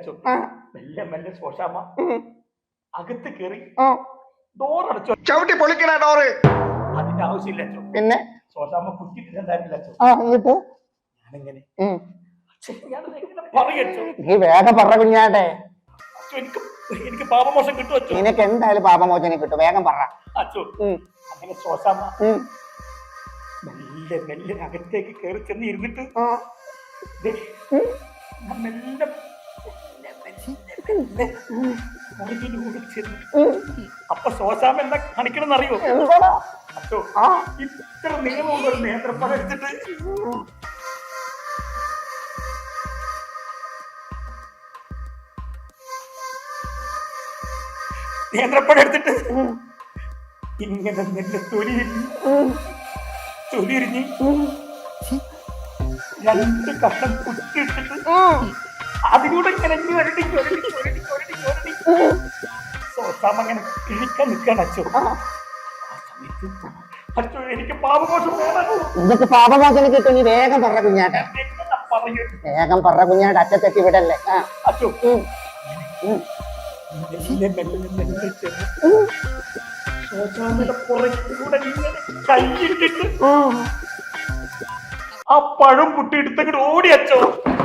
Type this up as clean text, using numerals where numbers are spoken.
അച്ചോ. മെല്ലെ മെല്ലെ ശോശാമ്മ അകത്ത് കയറി ഡോർ അടച്ചോ. ചവിട്ടി പൊളിക്കണ ഡോറ്. അതിന്റെ ആവശ്യമില്ല അച്ചോ. പിന്നെ ശോശാമ്മ കുറ്റിട്ടുണ്ടായിരുന്നില്ല അച്ചോ. എന്നിട്ട് ഞാനെങ്ങനെ പറയച്ചോ. നീ വേഗം പറ കുഞ്ഞാട്ടെ. എനിക്ക് പാപമോശം കിട്ടും അച്ചോ. നിനക്ക് എന്തായാലും പാപമോചനം കിട്ടും, വേഗം പറ അച്ചോ. അങ്ങനെ ശോശാമ്മ മെല്ലെ മെല്ലെ അകത്തേക്ക് കയറി ചെന്ന് ഇരുന്നിട്ട് മെല്ലെ അപ്പൊ ശോശാമ്മ എന്താ കാണിക്കണമെന്ന് അറിയോ? അച്ചോ, ഇത്ര നീളമുള്ള ഒരു നേന്ത്രപ്പഴം എടുത്തിട്ട് ഇങ്ങനെ നെല്ല് തൊലിയിരിഞ്ഞ് 2 കഷ്ണം കുത്തിയിട്ടിട്ട് അതിലൂടെ ഇങ്ങനെ ശോശാമ്മ അങ്ങനെ കിഴിക്കാൻ നിൽക്കാൻ അച്ചോ. അച്ചോ, എനിക്ക് പാപമോശം വേണം. നിനക്ക് പാപമോചനം കിട്ടും, നീ വേഗം പറ കുഞ്ഞാട്ടെ. വേഗം പറ കുഞ്ഞാട്ടെ, അറ്റത്തെത്തി വിടല്ലേ. അച്ചോ ശോശാമ്മയുടെ പുറകിലൂടെ ഇങ്ങനെ കൈയിട്ടിട്ട് ആ പഴം പുട്ടി എടുത്തങ്ങോട്ട് ഓടി അച്ചോ.